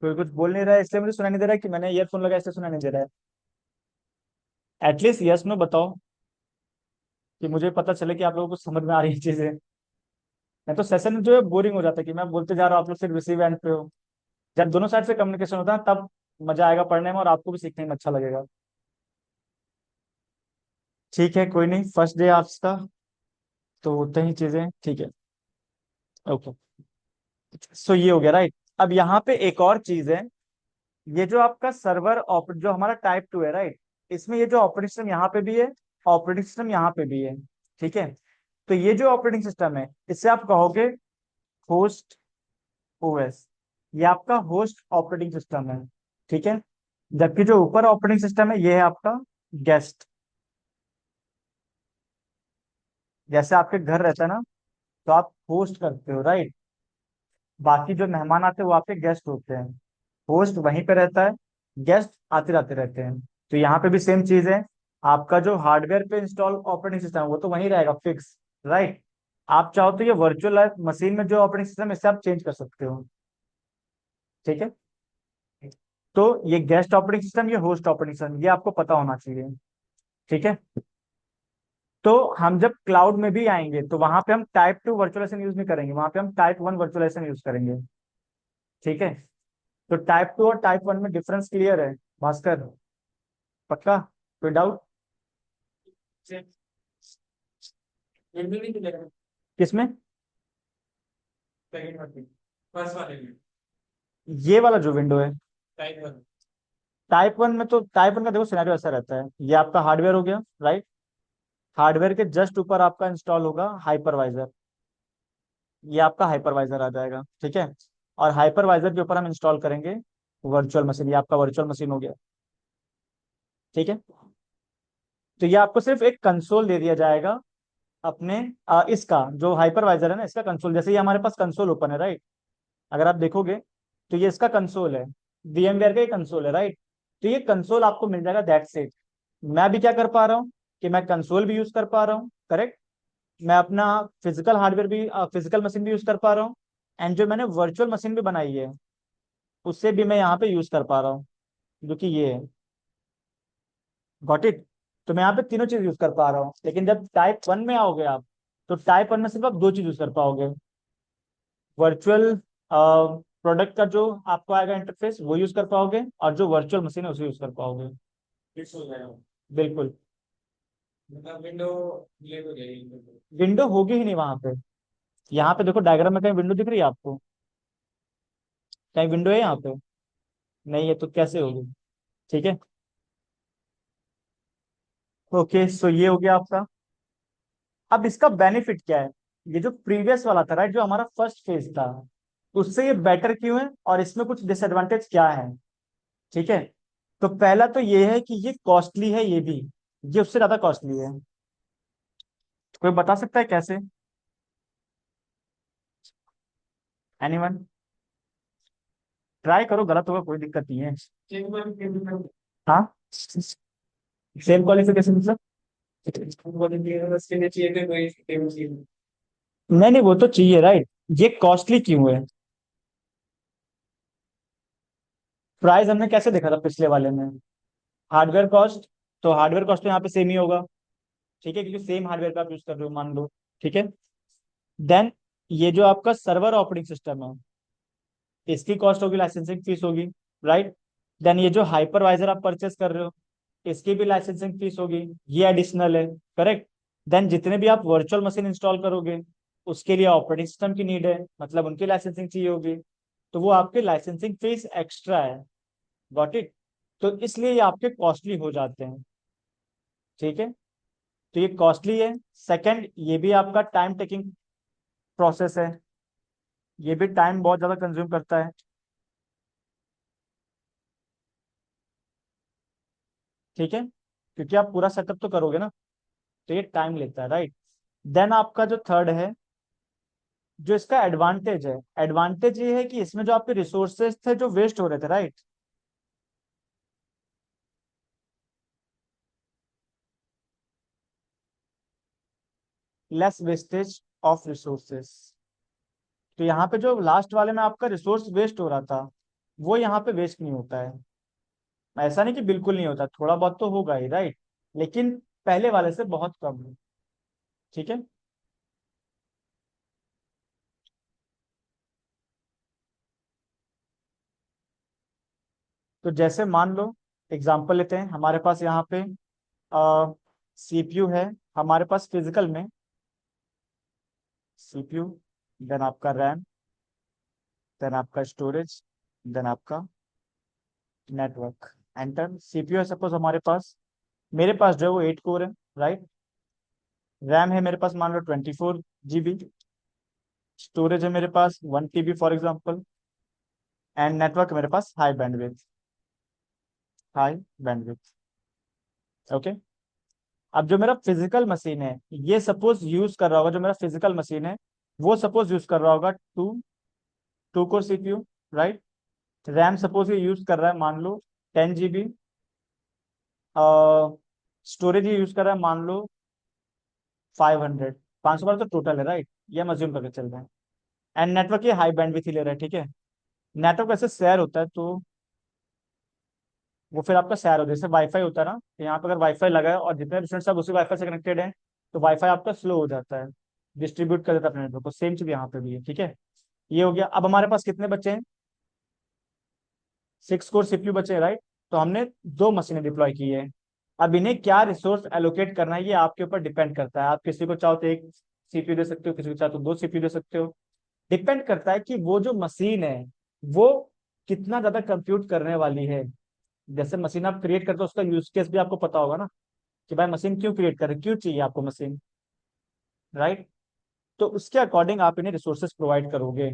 कोई कुछ बोल नहीं रहा है इसलिए मुझे सुनाई नहीं दे रहा है, कि मैंने ईयरफोन लगाया इसलिए सुनाई नहीं दे रहा है? एटलीस्ट यस नो बताओ, कि मुझे पता चले कि आप लोगों को समझ में आ रही है चीजें। नहीं तो सेशन जो है बोरिंग हो जाता है, कि मैं बोलते जा रहा हूँ आप लोग सिर्फ रिसीव एंड पे हो। जब दोनों साइड से कम्युनिकेशन होता है तब मजा आएगा पढ़ने में, और आपको भी सीखने में अच्छा लगेगा। ठीक है, कोई नहीं, फर्स्ट डे आपका, तो होते ही चीजें ठीक है। ओके, सो ये हो गया राइट। अब यहाँ पे एक और चीज है, ये जो आपका सर्वर जो हमारा टाइप 2 है राइट, इसमें ये जो ऑपरेटिंग सिस्टम यहाँ पे भी है, ऑपरेटिंग सिस्टम यहाँ पे भी है। ठीक है, तो ये जो ऑपरेटिंग सिस्टम है इससे आप कहोगे होस्ट ओएस, ये आपका होस्ट ऑपरेटिंग सिस्टम है। ठीक है, जबकि जो ऊपर ऑपरेटिंग सिस्टम है ये है आपका गेस्ट। जैसे आपके घर रहता है ना, तो आप होस्ट करते हो राइट, बाकी जो मेहमान आते हैं वो आपके गेस्ट होते हैं। होस्ट वहीं पे रहता है, गेस्ट आते जाते रहते हैं। तो यहाँ पे भी सेम चीज है, आपका जो हार्डवेयर पे इंस्टॉल ऑपरेटिंग सिस्टम है वो तो वहीं रहेगा फिक्स, राइट। आप चाहो तो ये वर्चुअल मशीन में जो ऑपरेटिंग सिस्टम है इससे आप चेंज कर सकते हो। ठीक है, तो ये गेस्ट ऑपरेटिंग सिस्टम, ये होस्ट ऑपरेटिंग सिस्टम, ये आपको पता होना चाहिए। ठीक है, तो हम जब क्लाउड में भी आएंगे तो वहां पे हम टाइप 2 वर्चुअलाइजेशन यूज नहीं करेंगे, वहां पे हम टाइप 1 वर्चुअलाइजेशन यूज करेंगे। ठीक है, तो टाइप 2 और टाइप 1 में डिफरेंस क्लियर है भास्कर? पक्का? कोई डाउट? किसमें? फर्स्ट वाले में ये वाला जो विंडो है टाइप वन। टाइप 1 में, तो टाइप 1 का देखो सिनेरियो ऐसा रहता है, ये आपका हार्डवेयर हो गया राइट, हार्डवेयर के जस्ट ऊपर आपका इंस्टॉल होगा हाइपरवाइजर, ये आपका हाइपरवाइजर आ जाएगा। ठीक है, और हाइपरवाइजर के ऊपर हम इंस्टॉल करेंगे वर्चुअल मशीन, ये आपका वर्चुअल मशीन हो गया। ठीक है, तो ये आपको सिर्फ एक कंसोल दे दिया जाएगा अपने इसका जो हाइपरवाइजर है ना, इसका कंसोल, जैसे ये हमारे पास कंसोल ओपन है राइट, अगर आप देखोगे तो ये इसका कंसोल है, VMware का ही कंसोल है राइट। तो ये कंसोल आपको मिल जाएगा, दैट्स इट। मैं भी क्या कर पा रहा हूँ कि मैं कंसोल भी यूज कर पा रहा हूँ, करेक्ट। मैं अपना फिजिकल हार्डवेयर भी, फिजिकल मशीन भी यूज कर पा रहा हूँ, एंड जो मैंने वर्चुअल मशीन भी बनाई है उससे भी मैं यहाँ पे यूज कर पा रहा हूँ, जो कि ये है। Got it? तो मैं यहाँ पे तीनों चीज यूज कर पा रहा हूँ, लेकिन जब टाइप 1 में आओगे आप, तो टाइप 1 में सिर्फ आप दो चीज यूज कर पाओगे, वर्चुअल प्रोडक्ट का जो आपको आएगा इंटरफेस वो यूज कर पाओगे, और जो वर्चुअल मशीन है उसे यूज कर पाओगे। फिक्स हो जाएगा। बिल्कुल। मतलब विंडो डिलीट हो जाएगी। विंडो होगी ही नहीं वहां पे। यहाँ पे देखो डायग्राम में कहीं विंडो दिख रही है आपको? कहीं विंडो है यहाँ पे? नहीं है, तो कैसे होगी? ठीक है, ओके, सो ये हो गया आपका। अब इसका बेनिफिट क्या है? ये जो प्रीवियस वाला था राइट, जो हमारा फर्स्ट फेज था, उससे ये बेटर क्यों है, और इसमें कुछ डिसएडवांटेज क्या है? ठीक है, तो पहला तो ये है कि ये कॉस्टली है, ये भी, ये उससे ज्यादा कॉस्टली है। कोई बता सकता है कैसे? एनीवन? ट्राई करो, गलत होगा कोई दिक्कत नहीं है। हाँ, सेम क्वालिफिकेशन मतलब? नहीं नहीं, वो तो चाहिए राइट। ये कॉस्टली क्यों है? प्राइस हमने कैसे देखा था पिछले वाले में? हार्डवेयर कॉस्ट, तो हार्डवेयर कॉस्ट तो यहाँ पे सेम ही होगा। ठीक है, क्योंकि सेम हार्डवेयर का आप यूज कर रहे हो मान लो। ठीक है, देन ये जो आपका सर्वर ऑपरेटिंग सिस्टम है, इसकी कॉस्ट होगी, लाइसेंसिंग फीस होगी, राइट। देन ये जो हाइपरवाइजर आप परचेस कर रहे हो, इसकी भी लाइसेंसिंग फीस होगी, ये एडिशनल है, करेक्ट। देन जितने भी आप वर्चुअल मशीन इंस्टॉल करोगे उसके लिए ऑपरेटिंग सिस्टम की नीड है, मतलब उनकी लाइसेंसिंग चाहिए होगी, तो वो आपके लाइसेंसिंग फीस एक्स्ट्रा है। Got it? तो इसलिए ये आपके कॉस्टली हो जाते हैं। ठीक है, तो ये कॉस्टली है। सेकंड, ये भी आपका टाइम टेकिंग प्रोसेस है, ये भी टाइम बहुत ज्यादा कंज्यूम करता है। ठीक है, क्योंकि आप पूरा सेटअप तो करोगे ना, तो ये टाइम लेता है, राइट। देन आपका जो थर्ड है, जो इसका एडवांटेज है, एडवांटेज ये है कि इसमें जो आपके रिसोर्सेज थे जो वेस्ट हो रहे थे right, less wastage of resources. तो यहाँ पे जो लास्ट वाले में आपका रिसोर्स वेस्ट हो रहा था, वो यहाँ पे वेस्ट नहीं होता है। ऐसा नहीं कि बिल्कुल नहीं होता, थोड़ा बहुत तो होगा ही, राइट, लेकिन पहले वाले से बहुत कम है। ठीक है। तो जैसे मान लो, एग्जांपल लेते हैं, हमारे पास यहाँ पे सीपीयू है, हमारे पास फिजिकल में सीपीयू, देन आपका रैम, देन आपका स्टोरेज, देन आपका नेटवर्क। एंटर। सीपीयू है सपोज हमारे पास, मेरे पास जो है वो 8 कोर है, राइट। रैम है मेरे पास मान लो 24 GB। स्टोरेज है मेरे पास 1 TB for example. And network मेरे पास high bandwidth, high bandwidth. Okay. अब जो मेरा फिजिकल मशीन है, ये सपोज यूज कर रहा होगा, जो मेरा फिजिकल मशीन है वो सपोज यूज कर रहा होगा two two core CPU, right. RAM suppose ये यूज कर रहा है मान लो 10 GB। स्टोरेज ये यूज कर रहा है मान लो 500, 500 तो टोटल है, राइट, ये हम अज्यूम करके चल रहे हैं। एंड नेटवर्क ये हाई बैंडविड्थ ही ले रहा है, ठीक है। नेटवर्क ऐसे शेयर होता है, तो वो फिर आपका शेयर हो, जैसे वाईफाई होता है ना, तो यहाँ पे अगर वाईफाई लगा है और जितने भी स्टूडेंट सब उसी वाईफाई से कनेक्टेड हैं, तो वाईफाई आपका स्लो हो जाता है, डिस्ट्रीब्यूट कर देता है अपने नेटवर्क को। सेम चीज यहाँ पे भी है, ठीक है। ये हो गया। अब हमारे पास कितने बच्चे हैं? 6 कोर सीपीयू बचे हैं, राइट। तो हमने दो मशीनें डिप्लॉय की है। अब इन्हें क्या रिसोर्स एलोकेट करना है, ये आपके ऊपर डिपेंड करता है। आप किसी को चाहो तो एक सीपीयू दे सकते हो, किसी को चाहो तो दो सीपीयू दे सकते हो। डिपेंड करता है कि वो जो मशीन है वो कितना ज्यादा कंप्यूट करने वाली है। जैसे मशीन आप क्रिएट करते हो, उसका यूज केस भी आपको पता होगा ना, कि भाई मशीन क्यों क्रिएट कर रहे, क्यों चाहिए आपको मशीन, राइट। तो उसके अकॉर्डिंग आप इन्हें रिसोर्सेज प्रोवाइड करोगे,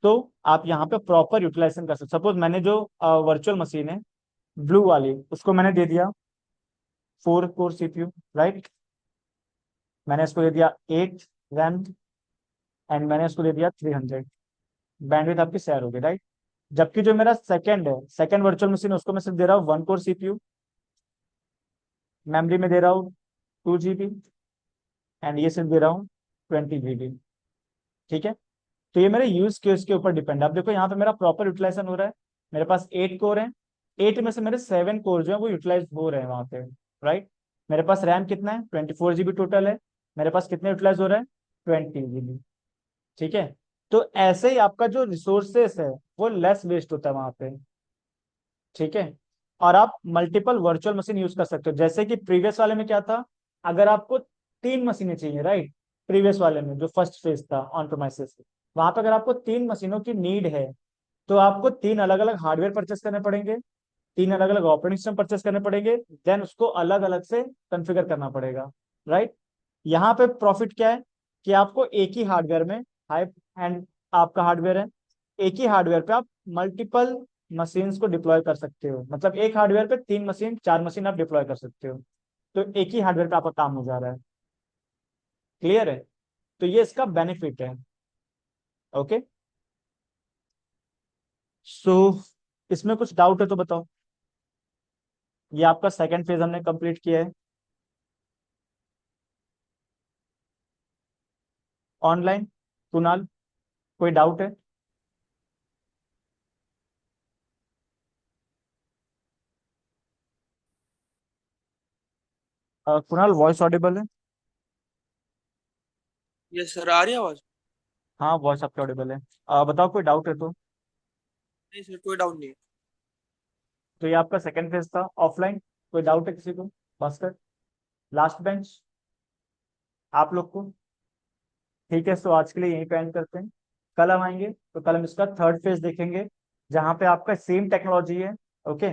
तो आप यहाँ पे प्रॉपर यूटिलाइजेशन कर सकते। सपोज मैंने जो वर्चुअल मशीन है ब्लू वाली, उसको मैंने दे दिया 4 कोर सीपीयू, राइट। मैंने इसको दे दिया 8 रैम, एंड मैंने इसको दे दिया 300। बैंडविड्थ आपकी शेयर होगी, राइट। जबकि जो मेरा सेकंड है, सेकंड वर्चुअल मशीन, उसको मैं सिर्फ दे रहा हूँ 1 कोर सीपीयू, मेमोरी में दे रहा हूँ 2 GB, एंड ये सिर्फ दे रहा हूँ 20 GB। ठीक है। तो ये मेरे यूज केस के ऊपर डिपेंड है। अब देखो यहाँ पे मेरा प्रॉपर यूटिलाइजेशन हो रहा है। मेरे पास 8 कोर है, 8 में से मेरे 7 कोर जो है वो यूटिलाइज हो रहे हैं वहां पे, राइट। मेरे पास रैम कितना है? 24 GB टोटल है। मेरे पास कितने यूटिलाइज हो रहा है? 20 GB। ठीक है। तो ऐसे ही आपका जो रिसोर्सेस है वो लेस वेस्ट होता है वहां पे। ठीक है। और आप मल्टीपल वर्चुअल मशीन यूज कर सकते हो, जैसे कि प्रीवियस वाले में क्या था, अगर आपको 3 मशीनें चाहिए, राइट। प्रीवियस वाले में जो फर्स्ट फेज था ऑन प्रोमाइसेस, वहां पर अगर आपको 3 मशीनों की नीड है, तो आपको 3 अलग अलग हार्डवेयर परचेस करने पड़ेंगे, 3 अलग अलग ऑपरेटिंग सिस्टम परचेस करने पड़ेंगे, देन उसको अलग अलग से कॉन्फ़िगर करना पड़ेगा, राइट। यहाँ पे प्रॉफिट क्या है, कि आपको एक ही हार्डवेयर में, हाई एंड आपका हार्डवेयर है, एक ही हार्डवेयर पे आप मल्टीपल मशीन्स को डिप्लॉय कर सकते हो। मतलब एक हार्डवेयर पे 3 मशीन, 4 मशीन आप डिप्लॉय कर सकते हो। तो एक ही हार्डवेयर पे आपका काम हो जा रहा है। क्लियर है? तो ये इसका बेनिफिट है। ओके। सो इसमें कुछ डाउट है तो बताओ। ये आपका सेकंड फेज हमने कंप्लीट किया है ऑनलाइन। कुणाल, कोई डाउट है? कुणाल, वॉइस ऑडिबल है? यस सर, आ रही है आवाज? हाँ, वॉइस आपकी ऑडिबल है। बताओ, कोई डाउट है तो। नहीं सर, कोई डाउट नहीं है। तो ये आपका सेकंड फेज था ऑफलाइन। कोई डाउट है किसी को? भास्कर, लास्ट बेंच, आप लोग को? ठीक है, तो आज के लिए यहीं पे एंड करते हैं। कल हम आएंगे तो कल हम इसका थर्ड फेज देखेंगे, जहाँ पे आपका सेम टेक्नोलॉजी है। ओके।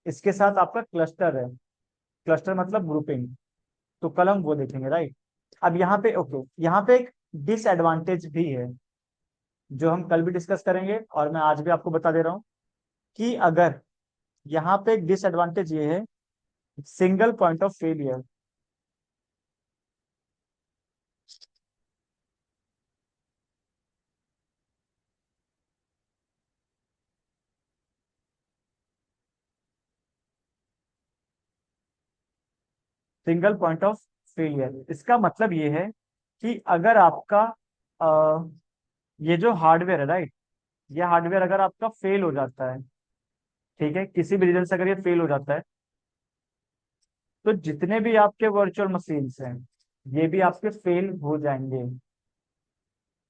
इसके साथ आपका क्लस्टर है। क्लस्टर मतलब ग्रुपिंग। तो कल हम वो देखेंगे, राइट। अब यहाँ पे ओके, यहाँ पे एक डिसएडवांटेज भी है, जो हम कल भी डिस्कस करेंगे, और मैं आज भी आपको बता दे रहा हूँ, कि अगर यहाँ पे एक डिसएडवांटेज ये है, single point of failure. Single point of failure इसका मतलब ये है कि अगर आपका ये जो हार्डवेयर है, राइट, ये हार्डवेयर अगर आपका फेल हो जाता है, ठीक है, किसी भी रीजन से अगर ये फेल हो जाता है, तो जितने भी आपके वर्चुअल मशीन्स हैं ये भी आपके फेल हो जाएंगे।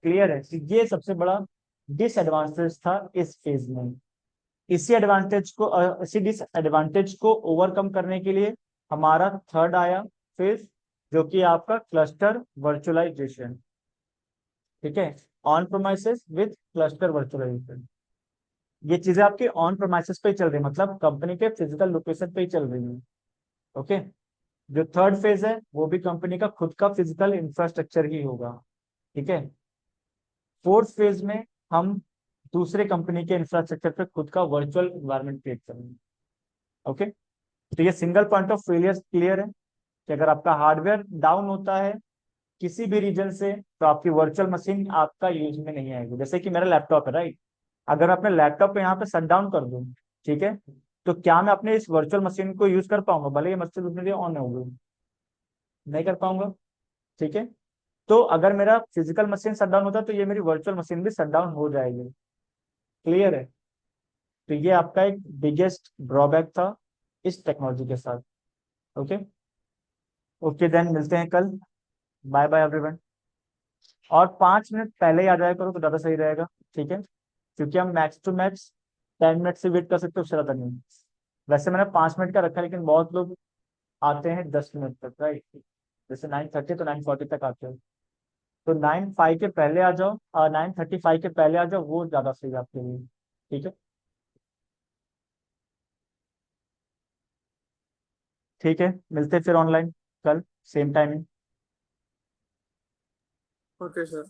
क्लियर है? तो ये सबसे बड़ा डिसएडवांटेज था इस फेज में। इसी डिसएडवांटेज को ओवरकम करने के लिए हमारा थर्ड आया फेज, जो कि आपका क्लस्टर वर्चुअलाइजेशन। ठीक है, on premises with cluster virtualisation. ये चीजें आपके ऑन प्रोमाइसेस पे ही चल रही है, मतलब कंपनी के फिजिकल लोकेशन पे ही चल रही है। ओके। जो थर्ड फेज है वो भी कंपनी का खुद का फिजिकल इंफ्रास्ट्रक्चर ही होगा। ठीक है। फोर्थ फेज में हम दूसरे कंपनी के इंफ्रास्ट्रक्चर पे खुद का वर्चुअल इन्वायरमेंट क्रिएट करेंगे। ओके। तो ये single point of failure clear है कि अगर आपका हार्डवेयर डाउन होता है किसी भी रीजन से, तो आपकी वर्चुअल मशीन आपका यूज में नहीं आएगी। जैसे कि मेरा लैपटॉप है, राइट? अगर मैं अपने लैपटॉप को यहाँ पे शट डाउन कर दूं, ठीक है, तो क्या मैं अपने इस वर्चुअल मशीन को यूज कर पाऊंगा भले ये मशीन उतनी देर ऑन होगी? नहीं कर पाऊंगा। ठीक है। तो अगर मेरा फिजिकल मशीन शट डाउन होता है तो ये मेरी वर्चुअल मशीन भी शट डाउन हो जाएगी। क्लियर है? तो ये आपका एक बिगेस्ट ड्रॉबैक था इस टेक्नोलॉजी के साथ। ओके। ओके देन, मिलते हैं कल। Bye bye everyone. और 5 मिनट पहले ही आ जाया करो तो ज्यादा सही रहेगा। ठीक है, क्योंकि हम मैक्स टू मैक्स 10 मिनट से वेट कर सकते हो, उससे ज्यादा नहीं। वैसे मैंने 5 मिनट का रखा है, लेकिन बहुत लोग आते हैं 10 मिनट तक, राइट? जैसे 9:30 तो 9:40 तक आते हो, तो 9:05 के पहले आ जाओ, और 9:35 के पहले आ जाओ, वो ज्यादा सही है आपके लिए। ठीक है। ठीक है, मिलते हैं फिर ऑनलाइन कल, सेम टाइमिंग। Okay sir.